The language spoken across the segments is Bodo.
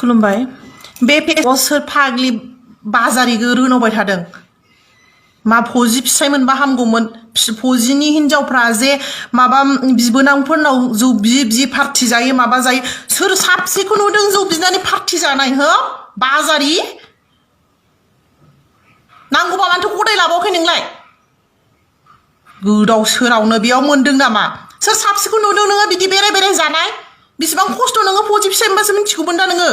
खुलुमबाय बे फेसबुकआव सोर फाग्लि बाजारिखौ रोनावबाय थादों मा फौजि फिसाय मोनबा हामगौमोन फौजिनि हिनजावफ्रा जे माबा बिबोनांफोरनाव जौ बिदि पार्टी जायो माबा जायो सोर साबसेखौ नुदों जौ बिनानै पार्टी जानाय हो बाजारि नांगौबा मानोथो गदाय लाबावाखै नोंलाय गोदाव सोरावनो बेयाव मोनदों नामा सोर साबसेखौ नुदों नोङो बिदि बेराय बेराय जानाय बिसिबां खस्थ' नोङो फौजि फिसाय मोनबासो मिथिगौमोन दा नोङो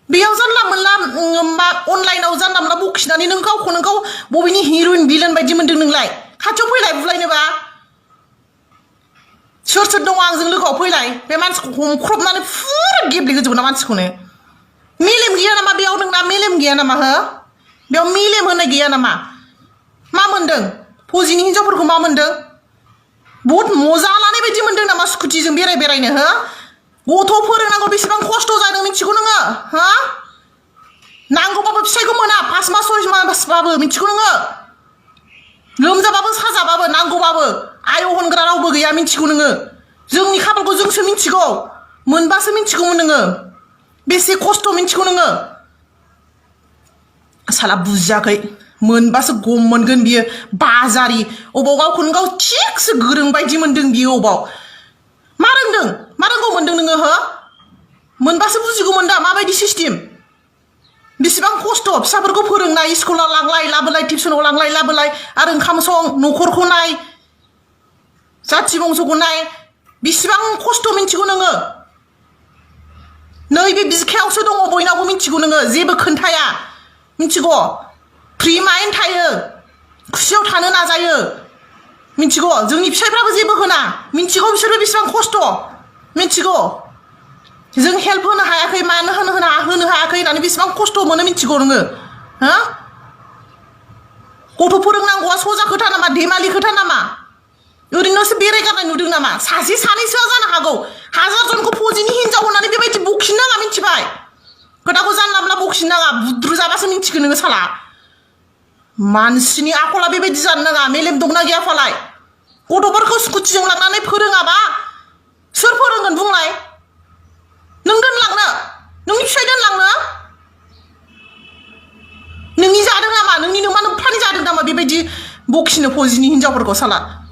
बेयाव जानला मोनला मा अनलाइनाव जानला मोनला बखिनानै नों गावखौनो गाव बबेनि हिर'इन भिलेन बायदि मोनदों नोंलाय खाथियाव फैलाय बुलायनोबा सोर सोर दङ आंजों लोगोआव फैलाय बे मानसिखौ हमख्रबनानै फुरा गेब्लेहोजोबो ना मानसिखौनो मेलेम गैया नामा बेयाव नोंना मेलेम गैया नामा हो बेयाव मेलेम होनाय गैया नामा मा मोनदों फौजिनि हिनजावफोरखौ मा मोनदों बहुत मजा लानाय बायदि मोनदों नामा स्कुटिजों बेराय बेरायनो हो गथ' फोरोंनांगौ बेसेबां खस्थ' जादों मिथिगौ नोङो हो नांगौबाबो फिसायखौ मोना 5 मास 6 मासबाबो मिथिगौ नोङो लोमजाबाबो साजाबाबो नांगौबाबो आय होनग्रा रावबो गैया मिथिगौ नोङो जोंनि खाफालखौ जोंसो मिथिगौ मोनबासो मिथिगौमोन नोङो बेसे खस्थ' मिथिगौ नोङो साला बुजियाखै मोनबासो गम मोनगोन बियो बाजारि अबाव गावखौनो गाव थिगसो गोरों बायदि मोनदों बियो अबाव मा रोंगौ मोनदों नोङो हो मोनबासो बुजिगौमोन दा माबायदि सिस्टेम बेसेबां खस्थ' फिसाफोरखौ फोरोंनाय स्कुलाव लांलाय लाबोलाय टिउसनाव लांलाय लाबोलाय आरो ओंखाम सं न'खरखौ नाय जाथि बंस'खौ नाय बेसेबां खस्थ' मिथिगौ नोङो नैबे बिखायावसो दङ बयनावबो मिथिगौ नोङो जेबो खोन्थाया मिथिगौ फ्रि माइन्ड थायो खुसियाव थानो नाजायो मिथिगौ जोंनि फिसायफ्राबो जेबो होना मिथिगौ बिसोरबो बेसेबां खस्थ' मिथिगौ जों हेल्प होनो हायाखै मानो होनो हायाखै होननानै बेसेबां खस्थ' मोनो मिथिगौ नोङो हो गथ' फोरोंनांगौआ सजा खोथा नामा धेमालि खोथा नामा ओरैनोसो बेरायगारनाय नुदों नामा सासे सानैसोआ जानो हागौ हाजार जनखौ फौजिनि हिनजाव होननानै बेबायदि बखिनो नाङा मिथिबाय खोथाखौ जानला मोनला बखिनो नाङा बुद्रु जाबासो मिथिगोन नोङो साला मानसिनि आखला बेबायदि जानो नाङा मेलेम दंना गैया फालाय गथ'फोरखौ स्कुटिजों लांनानै फोरोङाबा सोर फोरोंगोन बुंलाय नों दोनलांनो नोंनि फिसाय दोनलांनो नोंनि जादों नामा नोंनि नोमा नोंफ्रानि जादों नामा बेबायदि बखिनो फौजिनि हिनजावफोरखौ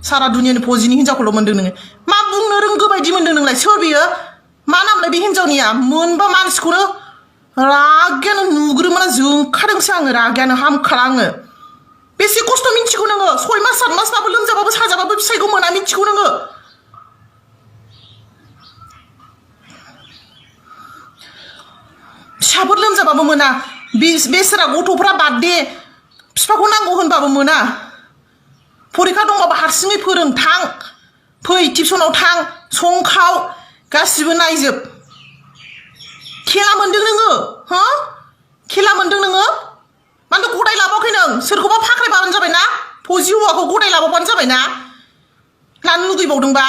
सारा दुनियानि फौजिनि हिनजावखौल' मोनदों नोङो मा बुंनो रोंगौ बायदि मोनदों नोंलाय सोर बियो मा नामलाय बे हिनजावनिया मोनबा मानसिखौनो रागायानो नुग्रोमोना जोंखादोंसो आङो रागायानो हामखाला आङो बेसे खस्थ' मिथिगौ नोङो 6 मास 7 मासबाबो लोमजाबाबो साजाबाबो फिसायखौ मोना मिथिगौ नोङो फिसाफोर लोमजाबाबो मोना बेसोरा गथ'फ्रा बाददे बिफाखौ नांगौ होनबाबो मोना फरिखा दंबाबो हारसिङै फोरों थां फै टिउसनाव थां सं खाव गासिबो नायजोब खेला मोनदों नोङो हो खेला मोनदों नोङो मानो गदाय लाबावाखै नों सोरखौबा फाख्रायबानो जाबाय ना फौजि हौवाखौ गदाय लाबावबानो जाबाय ना लानो लुगैबावदोंबा